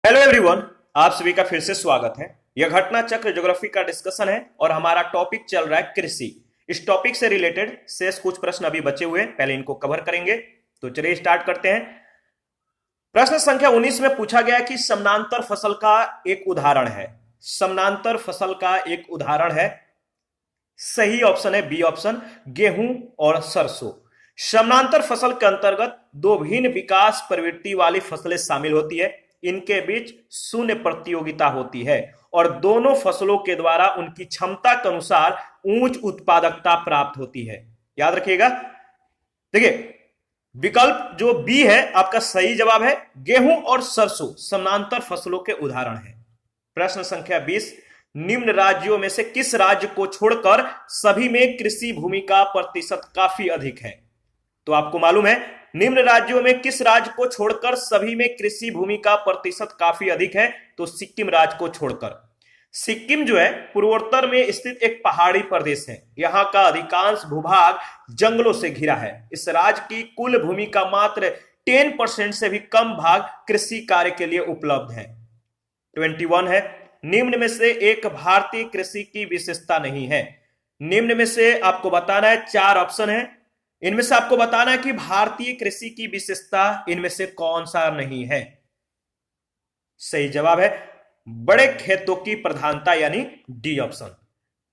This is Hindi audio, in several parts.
Hello everyone. आप सभी का फिर से स्वागत है। यह घटना चक्र ज्योग्राफी का डिस्कशन है और हमारा टॉपिक चल रहा है कृषि। इस टॉपिक से रिलेटेड शेष कुछ प्रश्न अभी बचे हुए हैं, पहले इनको कवर करेंगे। तो चलिए स्टार्ट करते हैं। प्रश्न संख्या 19 में पूछा गया कि समानांतर फसल का एक उदाहरण है। समानांतर फसल का एक उदाहरण है, सही ऑप्शन है बी ऑप्शन, गेहूं और सरसों। समानांतर फसल के अंतर्गत दो भिन्न विकास प्रवृत्ति वाली फसलें शामिल होती है। इनके बीच शून्य प्रतियोगिता होती है और दोनों फसलों के द्वारा उनकी क्षमता के अनुसार उच्च उत्पादकता प्राप्त होती है। याद रखिएगा। देखिए, विकल्प जो बी है आपका सही जवाब है। गेहूं और सरसों समानांतर फसलों के उदाहरण है। प्रश्न संख्या 20, निम्न राज्यों में से किस राज्य को छोड़कर सभी में कृषि भूमि का प्रतिशत काफी अधिक है? तो आपको मालूम है, निम्न राज्यों में किस राज्य को छोड़कर सभी में कृषि भूमि का प्रतिशत काफी अधिक है? तो सिक्किम राज्य को छोड़कर। सिक्किम जो है पूर्वोत्तर में स्थित एक पहाड़ी प्रदेश है। यहाँ का अधिकांश भूभाग जंगलों से घिरा है। इस राज्य की कुल भूमि का मात्र 10% से भी कम भाग कृषि कार्य के लिए उपलब्ध है। 21 है, निम्न में से एक भारतीय कृषि की विशेषता नहीं है। निम्न में से आपको बताना है, चार ऑप्शन है, इनमें से आपको बताना है कि भारतीय कृषि की विशेषता इनमें से कौन सा नहीं है। सही जवाब है बड़े खेतों की प्रधानता, यानी डी ऑप्शन।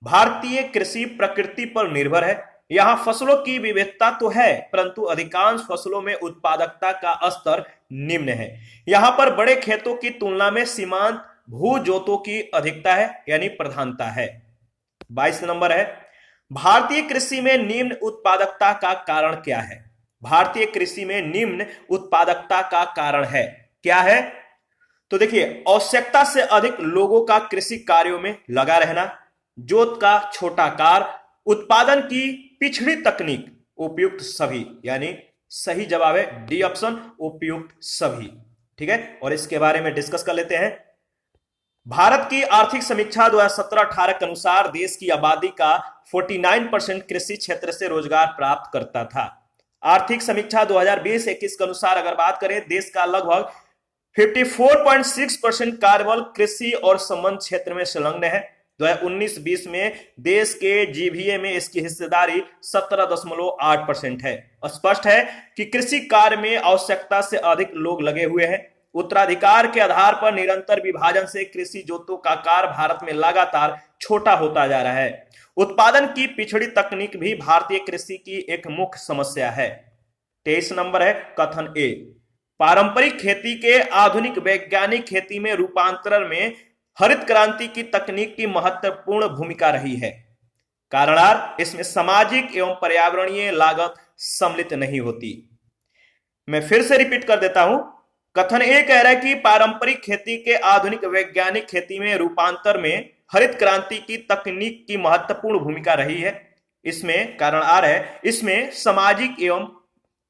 भारतीय कृषि प्रकृति पर निर्भर है। यहां फसलों की विविधता तो है, परंतु अधिकांश फसलों में उत्पादकता का स्तर निम्न है। यहां पर बड़े खेतों की तुलना में सीमांत भू जोतों की अधिकता है, यानी प्रधानता है। 22 नंबर है, भारतीय कृषि में निम्न उत्पादकता का कारण क्या है? भारतीय कृषि में निम्न उत्पादकता का कारण है क्या है? तो देखिए, आवश्यकता से अधिक लोगों का कृषि कार्यों में लगा रहना, जोत का छोटा आकार, उत्पादन की पिछड़ी तकनीक, उपयुक्त सभी, यानी सही जवाब है डी ऑप्शन, उपयुक्त सभी। ठीक है, और इसके बारे में डिस्कस कर लेते हैं। भारत की आर्थिक समीक्षा 2017-18 के अनुसार देश की आबादी का 49% कृषि क्षेत्र से रोजगार प्राप्त करता था। आर्थिक समीक्षा 2020-21 के अनुसार अगर बात करें, देश का लगभग 54.6% कार्यबल कृषि और संबंध क्षेत्र में संलग्न है। 2019-20 में देश के जीडीपी में इसकी हिस्सेदारी 17.8% है। स्पष्ट है कि कृषि कार्य में आवश्यकता से अधिक लोग लगे हुए हैं। उत्तराधिकार के आधार पर निरंतर विभाजन से कृषि जोतों का आकार भारत में लगातार छोटा होता जा रहा है। उत्पादन की पिछड़ी तकनीक भी भारतीय कृषि की एक मुख्य समस्या है। 23 नंबर है, कथन ए, पारंपरिक खेती के आधुनिक वैज्ञानिक खेती में रूपांतरण में हरित क्रांति की तकनीक की महत्वपूर्ण भूमिका रही है। कारण आर, इसमें सामाजिक एवं पर्यावरणीय लागत सम्मिलित नहीं होती। मैं फिर से रिपीट कर देता हूं। कथन ए कह रहा है कि पारंपरिक खेती के आधुनिक वैज्ञानिक खेती में रूपांतर में हरित क्रांति की तकनीक की महत्वपूर्ण भूमिका रही है। इसमें कारण आ रहा है, इसमें सामाजिक एवं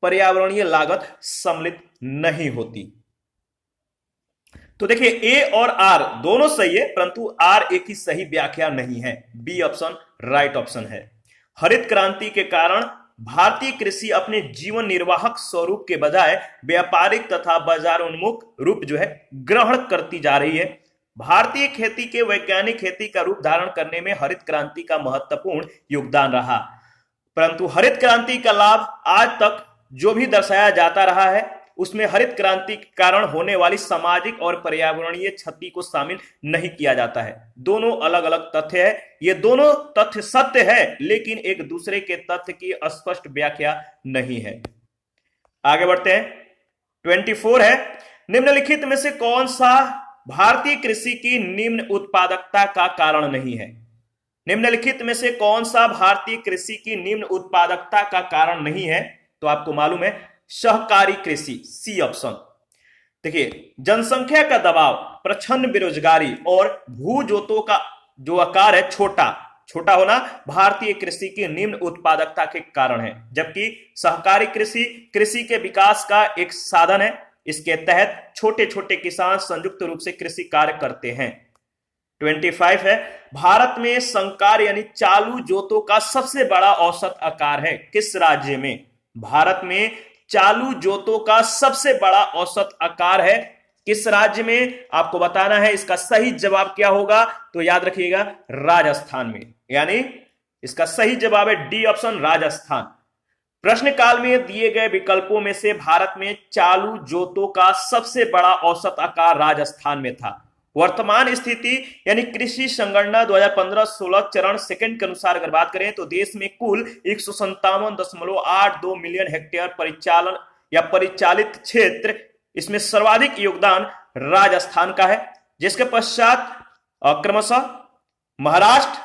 पर्यावरणीय लागत सम्मिलित नहीं होती। तो देखिए, ए और आर दोनों सही है, परंतु आर एक ही सही व्याख्या नहीं है। बी ऑप्शन राइट ऑप्शन है। हरित क्रांति के कारण भारतीय कृषि अपने जीवन निर्वाहक स्वरूप के बजाय व्यापारिक तथा बाजारोन्मुख रूप जो है ग्रहण करती जा रही है। भारतीय खेती के वैज्ञानिक खेती का रूप धारण करने में हरित क्रांति का महत्वपूर्ण योगदान रहा, परंतु हरित क्रांति का लाभ आज तक जो भी दर्शाया जाता रहा है, उसमें हरित क्रांति के कारण होने वाली सामाजिक और पर्यावरणीय क्षति को शामिल नहीं किया जाता है। दोनों अलग अलग तथ्य है। ये दोनों तथ्य सत्य है, लेकिन एक दूसरे के तथ्य की स्पष्ट व्याख्या नहीं है। आगे बढ़ते हैं। 24 है, निम्नलिखित में से कौन सा भारतीय कृषि की निम्न उत्पादकता का कारण नहीं है? निम्नलिखित में से कौन सा भारतीय कृषि की निम्न उत्पादकता का कारण नहीं है? तो आपको मालूम है, सहकारी कृषि, सी ऑप्शन। देखिए, जनसंख्या का दबाव, प्रचंड बेरोजगारी और भू जोतों का जो आकार है छोटा होना भारतीय कृषि की निम्न उत्पादकता के कारण है। जबकि सहकारी कृषि कृषि के विकास का एक साधन है। इसके तहत छोटे छोटे किसान संयुक्त रूप से कृषि कार्य करते हैं। 25 है, भारत में संकर यानी चालू जोतों का सबसे बड़ा औसत आकार है। किस राज्य में? भारत में चालू जोतों का सबसे बड़ा औसत आकार है किस राज्य में आपको बताना है। इसका सही जवाब क्या होगा, तो याद रखिएगा राजस्थान में, यानी इसका सही जवाब है डी ऑप्शन राजस्थान। प्रश्न काल में दिए गए विकल्पों में से भारत में चालू जोतों का सबसे बड़ा औसत आकार राजस्थान में था। वर्तमान स्थिति यानी कृषि संगणना 2015-16 चरण सेकंड के अनुसार अगर बात करें तो देश में कुल 157.82 मिलियन हेक्टेयर परिचालन या परिचालित क्षेत्र, इसमें सर्वाधिक योगदान राजस्थान का है, जिसके पश्चात क्रमशः महाराष्ट्र,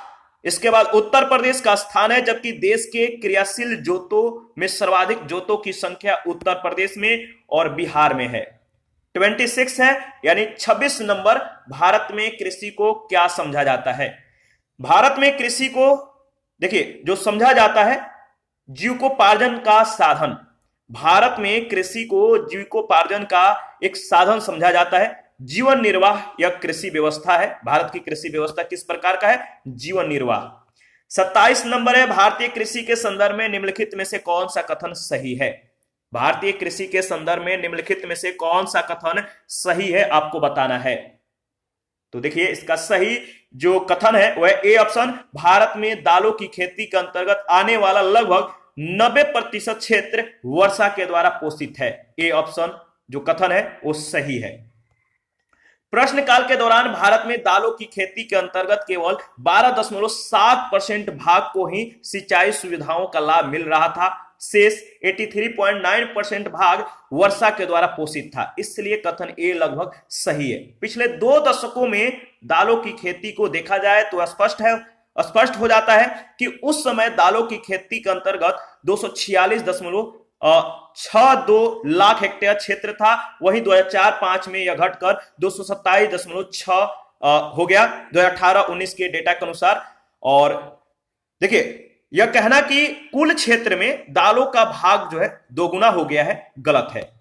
इसके बाद उत्तर प्रदेश का स्थान है, जबकि देश के क्रियाशील जोतों में सर्वाधिक जोतों की संख्या उत्तर प्रदेश में और बिहार में है, 26 है, यानी 26 नंबर। भारत में कृषि को क्या समझा जाता है? भारत में कृषि को देखिए जो समझा जाता है जीविकोपार्जन का साधन। भारत में कृषि को जीविकोपार्जन का एक साधन समझा जाता है। जीवन निर्वाह यह कृषि व्यवस्था है। भारत की कृषि व्यवस्था किस प्रकार का है? जीवन निर्वाह। 27 नंबर है, भारतीय कृषि के संदर्भ में निम्नलिखित में से कौन सा कथन सही है? भारतीय कृषि के संदर्भ में निम्नलिखित में से कौन सा कथन सही है, आपको बताना है। तो देखिए इसका सही जो कथन है वह ए ऑप्शन, भारत में दालों की खेती के अंतर्गत आने वाला लगभग 90% क्षेत्र वर्षा के द्वारा पोषित है। ए ऑप्शन जो कथन है वो सही है। प्रश्नकाल के दौरान भारत में दालों की खेती के अंतर्गत केवल 12.7% भाग को ही सिंचाई सुविधाओं का लाभ मिल रहा था। शेष 83.9% भाग वर्षा के द्वारा पोषित था, इसलिए कथन ए लगभग सही है। पिछले 2 दशकों में दालों की खेती को देखा जाए तो स्पष्ट हो जाता है कि उस समय दालों की खेती के अंतर्गत 246.62 लाख हेक्टेयर क्षेत्र था। वहीं 2004-05 में यह घटकर 227.6 हो गया 2018-19 के डेटा के अनुसार। और देखिए यह कहना कि कुल क्षेत्र में दालों का भाग जो है दोगुना हो गया है, गलत है।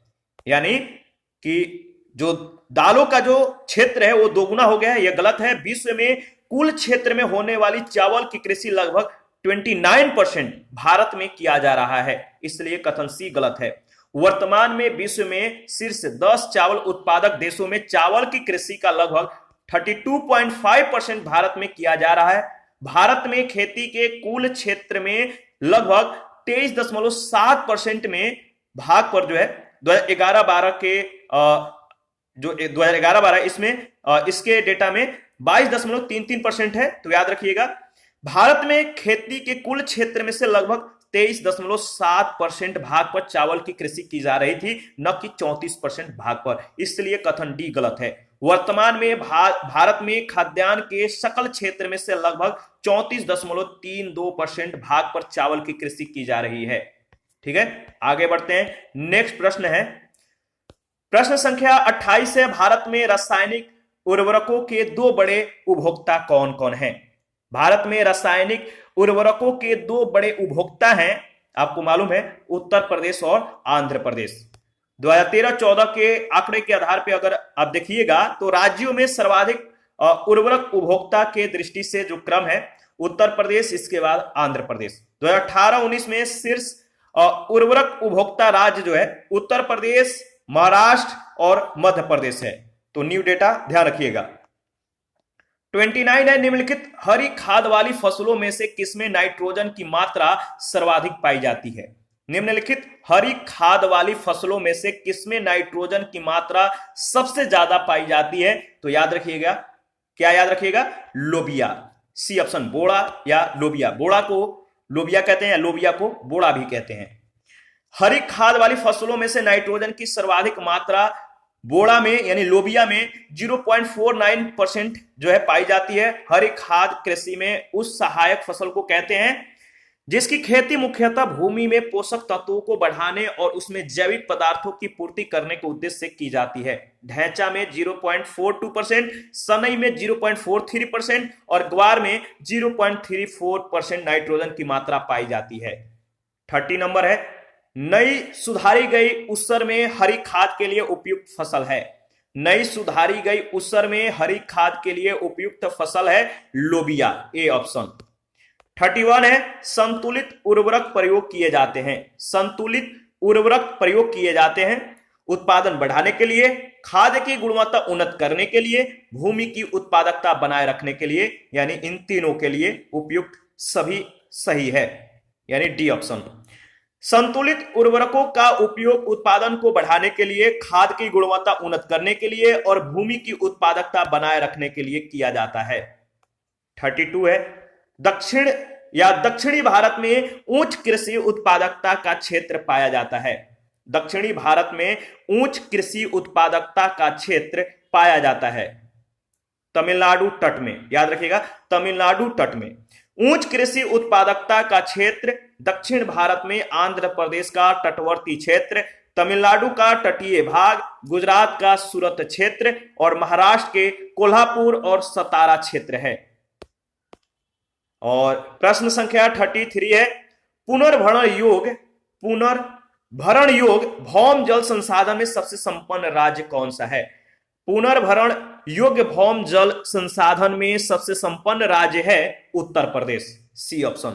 यानी कि जो दालों का जो क्षेत्र है वो दोगुना हो गया है, यह गलत है। विश्व में कुल क्षेत्र में होने वाली चावल की कृषि लगभग 29% भारत में किया जा रहा है, इसलिए कथन सी गलत है। वर्तमान में विश्व में शीर्ष 10 चावल उत्पादक देशों में चावल की कृषि का लगभग 32.5% भारत में किया जा रहा है। भारत में खेती के कुल क्षेत्र में लगभग 23.7% में भाग पर जो है 2011-12 के जो 2011-12 इसमें इसके डेटा में 22.33% है। तो याद रखिएगा भारत में खेती के कुल क्षेत्र में से लगभग 23.7% भाग पर चावल की कृषि की जा रही थी, न कि 34% भाग पर, इसलिए कथन डी गलत है। वर्तमान में भारत में खाद्यान्न के सकल क्षेत्र में से लगभग 34.32% भाग पर चावल की कृषि की जा रही है। ठीक है, आगे बढ़ते हैं। नेक्स्ट प्रश्न है, प्रश्न संख्या 28 है, भारत में रासायनिक उर्वरकों के 2 बड़े उपभोक्ता कौन कौन हैं? भारत में रासायनिक उर्वरकों के 2 बड़े उपभोक्ता हैं, आपको मालूम है, उत्तर प्रदेश और आंध्र प्रदेश। 2013-14 के आंकड़े के आधार पर अगर आप देखिएगा तो राज्यों में सर्वाधिक उर्वरक उपभोक्ता के दृष्टि से जो क्रम है उत्तर प्रदेश, इसके बाद आंध्र प्रदेश। 2018-19 में शीर्ष उर्वरक उपभोक्ता राज्य जो है उत्तर प्रदेश, महाराष्ट्र और मध्य प्रदेश है। तो न्यू डेटा ध्यान रखिएगा। 29 है, निम्नलिखित हरी खाद वाली फसलों में से किसमें नाइट्रोजन की मात्रा सर्वाधिक पाई जाती है? निम्नलिखित हरी खाद वाली फसलों में से किसमें नाइट्रोजन की मात्रा सबसे ज्यादा पाई जाती है? तो याद रखिएगा, क्या याद रखिएगा? लोबिया, सी ऑप्शन, बोड़ा या लोबिया। बोड़ा को लोबिया कहते हैं या लोबिया को बोड़ा भी कहते हैं। हरी खाद वाली फसलों में से नाइट्रोजन की सर्वाधिक मात्रा बोड़ा में यानी लोबिया में 0.49% जो है पाई जाती है। हरी खाद कृषि में उस सहायक फसल को कहते हैं जिसकी खेती मुख्यतः भूमि में पोषक तत्वों को बढ़ाने और उसमें जैविक पदार्थों की पूर्ति करने के उद्देश्य से की जाती है। ढैंचा में 0.42%, सनई में 0.43% और ग्वार में 0.34% नाइट्रोजन की मात्रा पाई जाती है। 30 नंबर है, नई सुधारी गई उसर में हरी खाद के लिए उपयुक्त फसल है। नई सुधारी गई उसर में हरी खाद के लिए उपयुक्त फसल है लोबिया, ए ऑप्शन। 31 है, संतुलित उर्वरक प्रयोग किए जाते हैं। संतुलित उर्वरक प्रयोग किए जाते हैं। उत्पादन बढ़ाने के लिए, खाद्य की गुणवत्ता उन्नत करने के लिए, भूमि की उत्पादकता बनाए रखने के लिए, यानी इन तीनों के लिए उपयुक्त सभी सही है, यानी डी ऑप्शन। संतुलित उर्वरकों का उपयोग उत्पादन को बढ़ाने के लिए, खाद की गुणवत्ता उन्नत करने के लिए और भूमि की उत्पादकता बनाए रखने के लिए किया जाता है। 32 है, दक्षिण या दक्षिणी भारत में उच्च कृषि उत्पादकता का क्षेत्र पाया जाता है। दक्षिणी भारत में उच्च कृषि उत्पादकता का क्षेत्र पाया जाता है तमिलनाडु तट में, याद रखिएगा, तमिलनाडु तट में उच्च कृषि उत्पादकता का क्षेत्र, दक्षिण भारत में आंध्र प्रदेश का तटवर्ती क्षेत्र, तमिलनाडु का तटीय भाग, गुजरात का सूरत क्षेत्र और महाराष्ट्र के कोल्हापुर और सतारा क्षेत्र है। और प्रश्न संख्या 33 है, पुनर्भरण योग भौम जल संसाधन में सबसे संपन्न राज्य कौन सा है? पुनर्भरण योग्य भौम जल संसाधन में सबसे संपन्न राज्य है उत्तर प्रदेश, सी ऑप्शन।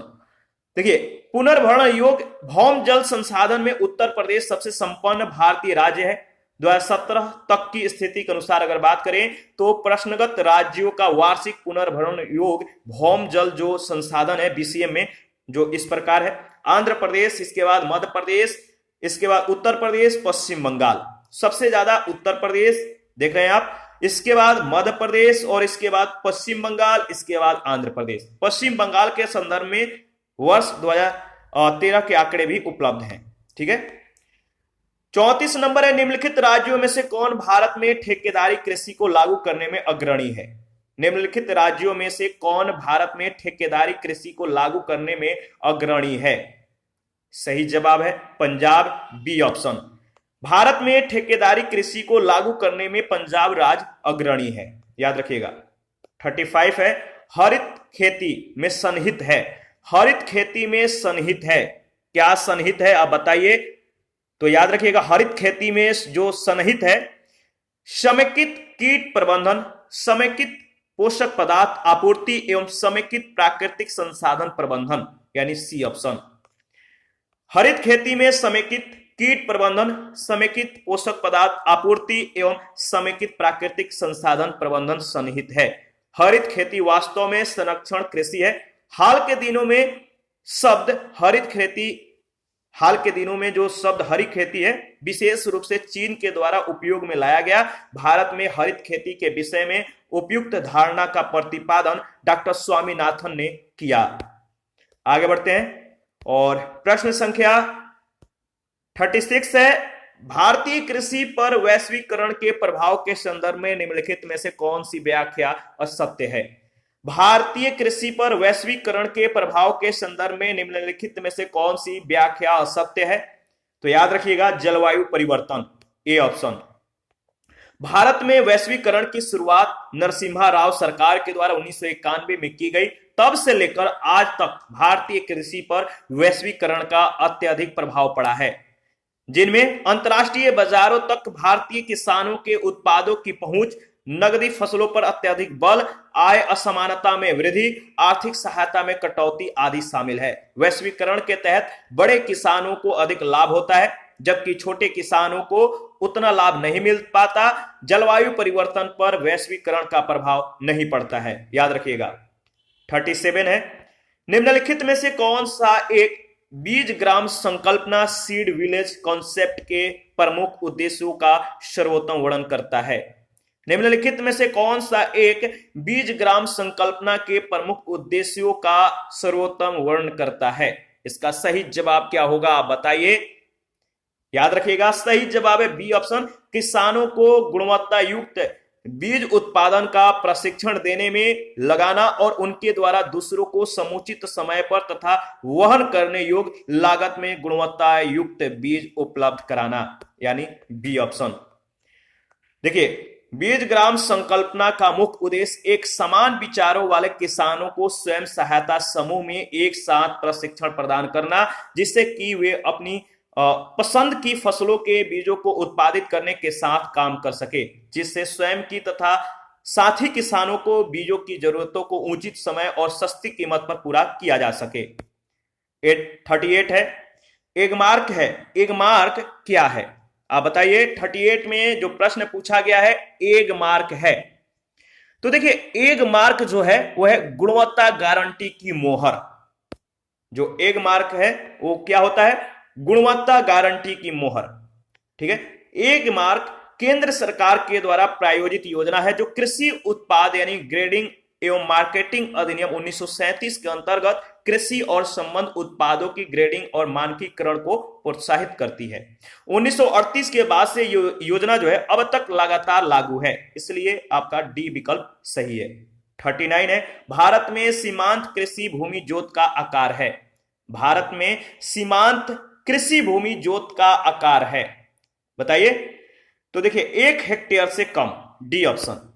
देखिए, पुनर्भरण योग्य भौम जल संसाधन में उत्तर प्रदेश सबसे संपन्न भारतीय राज्य है। 2017 तक की स्थिति के अनुसार अगर बात करें तो प्रश्नगत राज्यों का वार्षिक पुनर्भरण योग्य भौम जल जो संसाधन है बीसीएम में, जो इस प्रकार है: आंध्र प्रदेश, इसके बाद मध्य प्रदेश, इसके बाद उत्तर प्रदेश, पश्चिम बंगाल। सबसे ज्यादा उत्तर प्रदेश देख रहे हैं आप, इसके बाद मध्य प्रदेश और इसके बाद पश्चिम बंगाल, इसके बाद आंध्र प्रदेश। पश्चिम बंगाल के संदर्भ में वर्ष 2013 के आंकड़े भी उपलब्ध हैं। ठीक है। 34 नंबर है, निम्नलिखित राज्यों में से कौन भारत में ठेकेदारी कृषि को लागू करने में अग्रणी है? निम्नलिखित राज्यों में से कौन भारत में ठेकेदारी कृषि को लागू करने में अग्रणी है? सही जवाब है पंजाब, बी ऑप्शन। भारत में ठेकेदारी कृषि को लागू करने में पंजाब राज्य अग्रणी है, याद रखिएगा। 35 है, हरित खेती में सन्निहित है। हरित खेती में सन्निहित है, क्या सन्निहित है आप बताइए? तो याद रखिएगा, हरित खेती में जो सन्निहित है, समेकित कीट प्रबंधन, समेकित पोषक पदार्थ आपूर्ति एवं समेकित प्राकृतिक संसाधन प्रबंधन, यानी सी ऑप्शन। हरित खेती में समेकित कीट प्रबंधन, समेकित पोषक पदार्थ आपूर्ति एवं समेकित प्राकृतिक संसाधन प्रबंधन सन्निहित है। हरित खेती वास्तव में संरक्षण कृषि है। हाल के दिनों में जो शब्द हरित खेती है, विशेष रूप से चीन के द्वारा उपयोग में लाया गया। भारत में हरित खेती के विषय में उपयुक्त धारणा का प्रतिपादन डॉक्टर स्वामीनाथन ने किया। आगे बढ़ते हैं और प्रश्न संख्या 36 है, भारतीय कृषि पर वैश्वीकरण के प्रभाव के संदर्भ में निम्नलिखित में से कौन सी व्याख्या असत्य है? भारतीय कृषि पर वैश्वीकरण के प्रभाव के संदर्भ में निम्नलिखित में से कौन सी व्याख्या असत्य है? तो याद रखिएगा, जलवायु परिवर्तन, ए ऑप्शन। भारत में वैश्वीकरण की शुरुआत नरसिम्हा राव सरकार के द्वारा 1991 में की गई। तब से लेकर आज तक भारतीय कृषि पर वैश्वीकरण का अत्यधिक प्रभाव पड़ा है, जिनमें अंतर्राष्ट्रीय बाजारों तक भारतीय किसानों के उत्पादों की पहुंच, नगदी फसलों पर अत्यधिक बल, आय असमानता में वृद्धि, आर्थिक सहायता में कटौती आदि शामिल है। वैश्वीकरण के तहत बड़े किसानों को अधिक लाभ होता है, जबकि छोटे किसानों को उतना लाभ नहीं मिल पाता। जलवायु परिवर्तन पर वैश्वीकरण का प्रभाव नहीं पड़ता है, याद रखिएगा। 37 है, निम्नलिखित में से कौन सा एक बीज ग्राम संकल्पना सीड विलेज कॉन्सेप्ट के प्रमुख उद्देश्यों का सर्वोत्तम वर्णन करता है? निम्नलिखित में से कौन सा एक बीज ग्राम संकल्पना के प्रमुख उद्देश्यों का सर्वोत्तम वर्णन करता है? इसका सही जवाब क्या होगा आप बताइए? याद रखिएगा, सही जवाब है बी ऑप्शन। किसानों को गुणवत्ता युक्त बीज उत्पादन का प्रशिक्षण देने में लगाना और उनके द्वारा दूसरों को समुचित समय पर तथा वहन करने योग्य लागत में गुणवत्ता युक्त बीज उपलब्ध कराना, यानी बी ऑप्शन। देखिए, बीज ग्राम संकल्पना का मुख्य उद्देश्य एक समान विचारों वाले किसानों को स्वयं सहायता समूह में एक साथ प्रशिक्षण प्रदान करना, जिससे कि वे अपनी पसंद की फसलों के बीजों को उत्पादित करने के साथ काम कर सके, जिससे स्वयं की तथा साथी किसानों को बीजों की जरूरतों को उचित समय और सस्ती कीमत पर पूरा किया जा सके। 38 है, एगमार्क क्या है? आप बताइए 38 में जो प्रश्न पूछा गया है एग मार्क है। तो देखिए एग मार्क जो है वो है गुणवत्ता गारंटी की मोहर। जो एग मार्क है वो क्या होता है? गुणवत्ता गारंटी की मोहर। ठीक है। एग मार्क केंद्र सरकार के द्वारा प्रायोजित योजना है जो कृषि उत्पाद यानी ग्रेडिंग एवं मार्केटिंग अधिनियम 1937 के अंतर्गत कृषि और संबद्ध उत्पादों की ग्रेडिंग और मानकीकरण को प्रोत्साहित करती है। 1938 के बाद से योजना जो है अब तक लगातार लागू है, इसलिए आपका डी विकल्प सही है। 39 है भारत में सीमांत कृषि भूमि जोत का आकार है। भारत में सीमांत कृषि भूमि जोत का आकार है, बताइए। तो देखिए 1 हेक्टेयर से कम, डी ऑप्शन।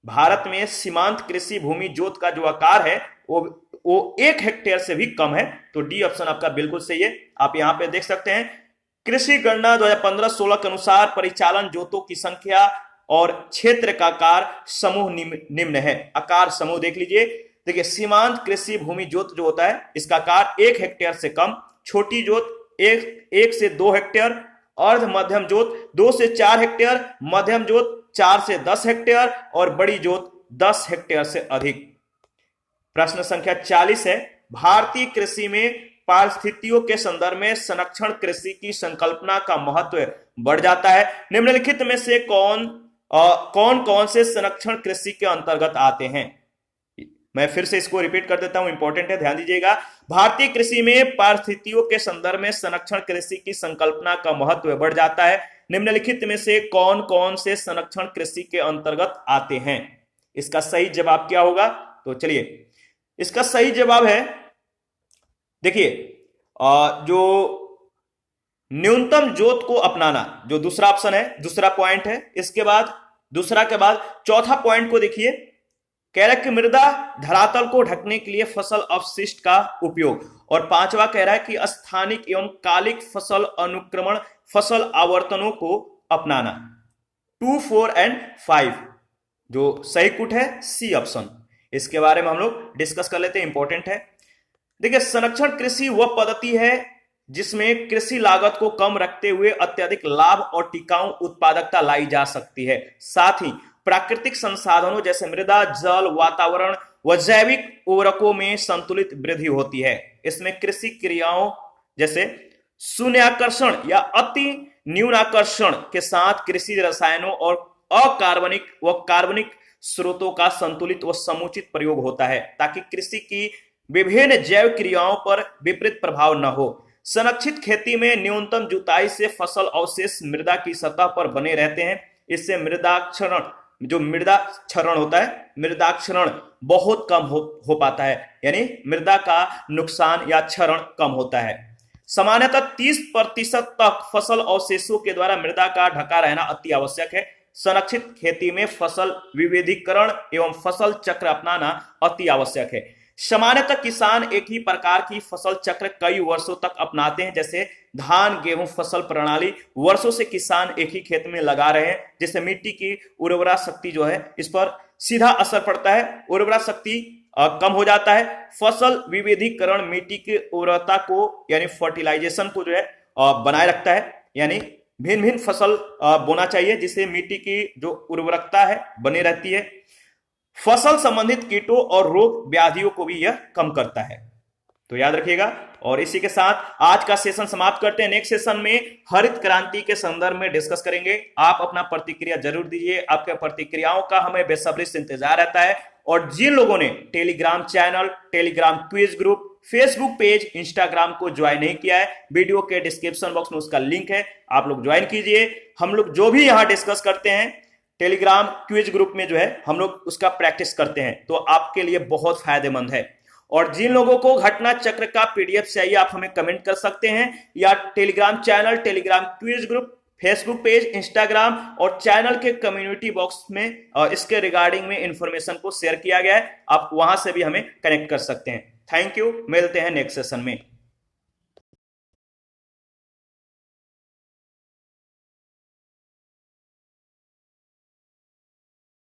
भारत में सीमांत कृषि भूमि जोत का जो आकार है वो 1 हेक्टेयर से भी कम है, तो डी ऑप्शन आपका बिल्कुल सही है। आप यहां पे देख सकते हैं कृषि गणना 2015-16 के अनुसार परिचालन जोतों की संख्या और क्षेत्र का आकार समूह निम्न है। आकार समूह देख लीजिए। देखिए सीमांत कृषि भूमि जोत जो होता है इसका आकार 1 हेक्टेयर से कम, छोटी जोत 1 से 2 हेक्टेयर, अर्ध मध्यम जोत 2 से 4 हेक्टेयर, मध्यम जोत 4 से 10 हेक्टेयर और बड़ी जोत 10 हेक्टेयर से अधिक। प्रश्न संख्या 40 है भारतीय कृषि में पारिस्थितियों के संदर्भ में संरक्षण कृषि की संकल्पना का महत्व बढ़ जाता है। निम्नलिखित में से कौन कौन से संरक्षण कृषि के अंतर्गत आते हैं? मैं फिर से इसको रिपीट कर देता हूं, इंपॉर्टेंट है, ध्यान दीजिएगा। भारतीय कृषि में पारिस्थितियों के संदर्भ में संरक्षण कृषि की संकल्पना का महत्व बढ़ जाता है। निम्नलिखित में से कौन कौन से संरक्षण कृषि के अंतर्गत आते हैं? इसका सही जवाब क्या होगा? तो चलिए इसका सही जवाब है, देखिए जो न्यूनतम जोत को अपनाना, जो दूसरा ऑप्शन है, दूसरा पॉइंट है। इसके बाद दूसरा के बाद चौथा पॉइंट को देखिए, कह रहा है कि मृदा धरातल को ढकने के लिए फसल अवशिष्ट का उपयोग, और पांचवा कह रहा है कि स्थानिक एवं कालिक फसल अनुक्रमण फसल आवर्तनों को अपनाना। 2, 4 एंड 5 जो सही कुट है सी ऑप्शन। इसके बारे में हम लोग डिस्कस कर लेते हैं, इंपॉर्टेंट है। देखिए संरक्षण कृषि वह पद्धति है जिसमें कृषि लागत को कम रखते हुए अत्यधिक लाभ और टिकाऊ उत्पादकता लाई जा सकती है। साथ ही प्राकृतिक संसाधनों जैसे मृदा, जल, वातावरण व जैविक उर्वरकों में संतुलित वृद्धि होती है। इसमें कृषि क्रियाओं जैसे शून्याकर्षण या अति न्यूनाकर्षण के साथ कृषि रसायनों और अकार्बनिक व कार्बनिक स्रोतों का संतुलित व समुचित प्रयोग होता है ताकि कृषि की विभिन्न जैव क्रियाओं पर विपरीत प्रभाव न हो। संरक्षित खेती में न्यूनतम जुताई से फसल अवशेष मृदा की सतह पर बने रहते हैं। इससे मृदाक्षरण होता है, मृदाक्षरण बहुत कम हो पाता है, यानी मृदा का नुकसान या क्षरण कम होता है। सामान्यतः 30% तक फसल अवशेषों के द्वारा मृदा का ढका रहना अति आवश्यक है। संरक्षित खेती में फसल विविधीकरण एवं फसल चक्र अपनाना अति आवश्यक है। सामान्यतः किसान एक ही प्रकार की फसल चक्र कई वर्षों तक अपनाते हैं, जैसे धान गेहूं फसल प्रणाली वर्षों से किसान एक ही खेत में लगा रहे हैं, जिससे मिट्टी की उर्वरा शक्ति जो है इस पर सीधा असर पड़ता है, उर्वरा शक्ति कम हो जाता है। फसल विविधीकरण मिट्टी की उर्वरता को यानी फर्टिलाइजेशन को जो है बनाए रखता है, यानी भिन्न भिन्न फसल बोना चाहिए जिससे मिट्टी की जो उर्वरकता है बनी रहती है। फसल संबंधित कीटों और रोग व्याधियों को भी यह कम करता है, तो याद रखिएगा। और इसी के साथ आज का सेशन समाप्त करते हैं। नेक्स्ट सेशन में हरित क्रांति के संदर्भ में डिस्कस करेंगे। आप अपना प्रतिक्रिया जरूर दीजिए, आपके प्रतिक्रियाओं का हमें बेसब्री से इंतजार रहता है। और जिन लोगों ने Telegram channel, Telegram quiz group, Facebook page, Instagram को ज्वाइन नहीं किया है, वीडियो के डिस्क्रिप्शन बॉक्स में उसका लिंक है, आप लोग ज्वाइन कीजिए। हम लोग जो भी यहाँ डिस्कस करते हैं टेलीग्राम क्विज ग्रुप में जो है हम लोग उसका प्रैक्टिस करते हैं, तो आपके लिए बहुत फायदेमंद है। और जिन लोगों को घटना चक्र का पीडीएफ चाहिए आप हमें कमेंट कर सकते हैं, या Telegram channel, Telegram quiz group, Facebook page, Instagram और चैनल के कम्युनिटी बॉक्स में इसके रिगार्डिंग में इंफॉर्मेशन को शेयर किया गया है, आप वहां से भी हमें कनेक्ट कर सकते हैं। थैंक यू, मिलते हैं नेक्स्ट सेशन में।